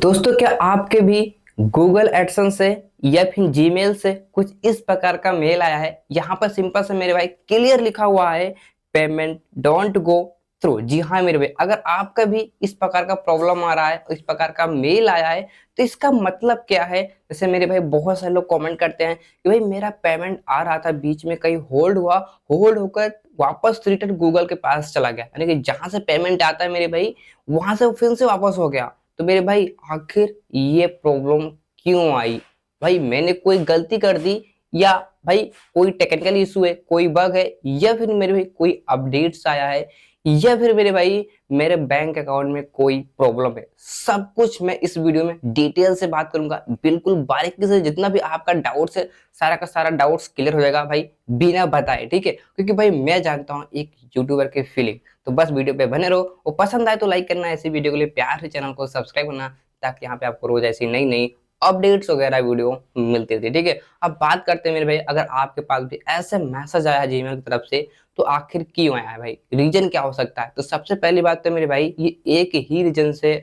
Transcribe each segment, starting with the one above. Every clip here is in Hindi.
दोस्तों, क्या आपके भी गूगल एडसेंस से या फिर जीमेल से कुछ इस प्रकार का मेल आया है? यहाँ पर सिंपल से मेरे भाई क्लियर लिखा हुआ है, पेमेंट डोंट गो थ्रू। जी हाँ मेरे भाई, अगर आपका भी इस प्रकार का प्रॉब्लम आ रहा है, इस प्रकार का मेल आया है, तो इसका मतलब क्या है? जैसे मेरे भाई बहुत सारे लोग कमेंट करते हैं कि भाई मेरा पेमेंट आ रहा था, बीच में कहीं होल्ड हुआ, होल्ड होकर वापस रिटर्न गूगल के पास चला गया, यानी कि जहां से पेमेंट आता है मेरे भाई वहां से फिर से वापस हो गया। तो मेरे भाई आखिर ये प्रॉब्लम क्यों आई? भाई मैंने कोई गलती कर दी, या भाई कोई टेक्निकल इशू है, कोई बग है, या फिर मेरे भाई कोई अपडेट्स आया है, या फिर मेरे भाई मेरे बैंक अकाउंट में कोई प्रॉब्लम है? सब कुछ मैं इस वीडियो में डिटेल से बात करूंगा, बिल्कुल बारीकी से। जितना भी आपका डाउट्स है सारा का सारा डाउट्स क्लियर हो जाएगा भाई, बिना बताए, ठीक है? क्योंकि भाई मैं जानता हूँ एक यूट्यूबर की फीलिंग। तो बस वीडियो पे बने रहो, और पसंद आए तो लाइक करना, ऐसी वीडियो के लिए प्यार से चैनल को सब्सक्राइब करना, ताकि यहाँ पे आपको रोज ऐसी नई नई अपडेट्स वगैरह वीडियो मिलती रहती है, ठीक है? अब बात करते हैं मेरे भाई, अगर आपके पास भी ऐसे मैसेज आया है जीमेल की तरफ से, तो आखिर क्यों आया है भाई? रीजन क्या हो सकता है? तो सबसे पहली बात तो मेरे भाई, ये एक ही रीजन से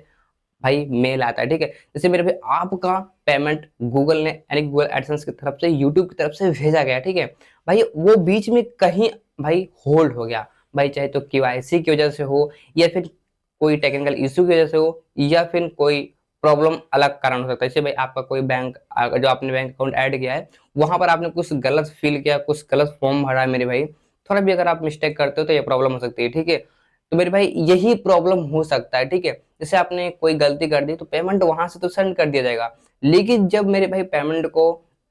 भाई मेल आता है, ठीक है? जैसे मेरे भाई आपका पेमेंट गूगल ने यानी गूगल एडसेंस की तरफ से यूट्यूब की तरफ से भेजा गया, ठीक है? भाई वो बीच में कहीं भाई होल्ड हो गया, भाई चाहे तो केवाईसी की वजह से हो, या फिर कोई टेक्निकल इश्यू की वजह से हो, या फिर कोई प्रॉब्लम अलग कारण हो सकता है। जैसे भाई आपका कोई बैंक, जो आपने बैंक अकाउंट ऐड किया है, वहां पर आपने कुछ गलत फिल किया, कुछ गलत फॉर्म भरा है मेरे भाई, थोड़ा भी अगर आप मिस्टेक करते हो तो ये प्रॉब्लम हो सकती है, ठीक है? तो मेरे भाई यही प्रॉब्लम हो सकता है, ठीक है? जैसे आपने कोई गलती कर दी तो पेमेंट वहां से तो सेंड कर दिया जाएगा, लेकिन जब मेरे भाई पेमेंट को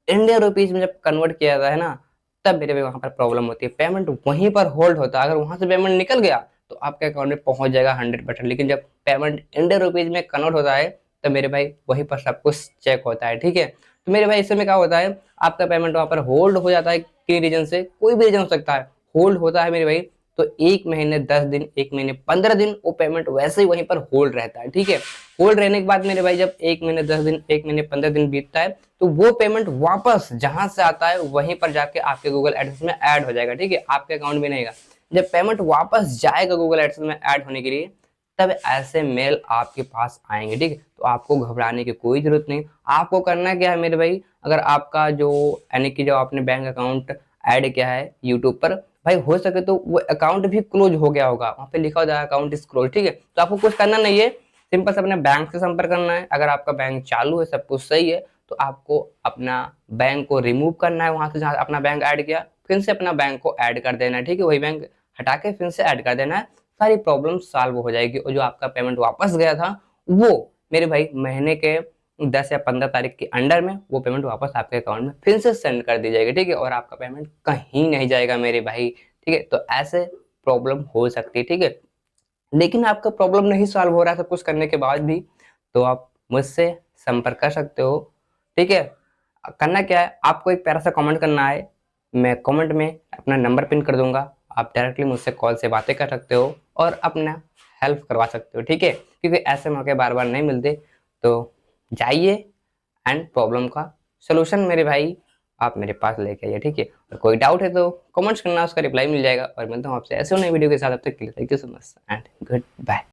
इंडिया रुपीज में जब कन्वर्ट किया जाता है ना, तब मेरे भाई वहां पर प्रॉब्लम होती है, पेमेंट वहीं पर होल्ड होता है। अगर वहां से पेमेंट निकल गया तो आपके अकाउंट में पहुंच जाएगा 100%, लेकिन जब पेमेंट इंडिया रुपीज में कन्वर्ट होता है तो मेरे भाई वहीं पर सब कुछ चेक होता है, ठीक है? तो मेरे भाई इसमें क्या होता है, आपका पेमेंट वहां पर होल्ड हो जाता है, किसी रीजन से, कोई भी रीजन हो सकता है, होल्ड होता है मेरे भाई। तो 1 महीने 10 दिन, 1 महीने 15 दिन वो पेमेंट वैसे ही वहीं पर होल्ड रहता है, ठीक है? होल्ड रहने के बाद मेरे भाई जब 1 महीने 10 दिन, 1 महीने 15 दिन बीतता है, तो वो पेमेंट वापस जहां से आता है वहीं पर जाके आपके गूगल एडसेंस में ऐड हो जाएगा, ठीक है? आपके अकाउंट में नहीं आएगा। जब पेमेंट वापस जाएगा गूगल एडसेंस में ऐड होने के लिए, तब ऐसे मेल आपके पास आएंगे, ठीक है? तो आपको घबराने की कोई जरूरत नहीं। आपको करना क्या है मेरे भाई, अगर आपका जो यानी कि जो आपने बैंक अकाउंट ऐड किया है यूट्यूब पर, भाई हो सके तो वो अकाउंट भी क्लोज हो गया होगा, वहां पे लिखा हो जाएगा अकाउंट इज क्लोज, ठीक है? तो आपको कुछ करना नहीं है, सिंपल से अपने बैंक से संपर्क करना है। अगर आपका बैंक चालू है, सब कुछ सही है, तो आपको अपना बैंक को रिमूव करना है वहां से जहां अपना बैंक ऐड किया, फिर से अपना बैंक को ऐड कर देना है, ठीक है? वही बैंक हटा के फिर से ऐड कर देना है, सारी प्रॉब्लम सॉल्व हो जाएगी। और जो आपका पेमेंट वापस गया था, वो मेरे भाई महीने के 10 या 15 तारीख के अंडर में वो पेमेंट वापस आपके अकाउंट में फिर से सेंड कर दी जाएगी, ठीक है? और आपका पेमेंट कहीं नहीं जाएगा मेरे भाई, ठीक है? तो ऐसे प्रॉब्लम हो सकती है, ठीक है? लेकिन आपका प्रॉब्लम नहीं सॉल्व हो रहा है सब कुछ करने के बाद भी, तो आप मुझसे संपर्क कर सकते हो, ठीक है? करना क्या है, आपको एक प्यारा सा कमेंट करना है, मैं कमेंट में अपना नंबर पिन कर दूंगा, आप डायरेक्टली मुझसे कॉल से बातें कर सकते हो और अपना हेल्प करवा सकते हो, ठीक है? क्योंकि ऐसे मौके बार बार नहीं मिलते। तो जाइए एंड प्रॉब्लम का सोल्यूशन मेरे भाई आप मेरे पास लेके आइए, ठीक है? और कोई डाउट है तो कमेंट्स करना, उसका रिप्लाई मिल जाएगा। और मिलता हूँ आपसे ऐसे नई वीडियो के साथ, अब तक के लिए thank you so much and good bye.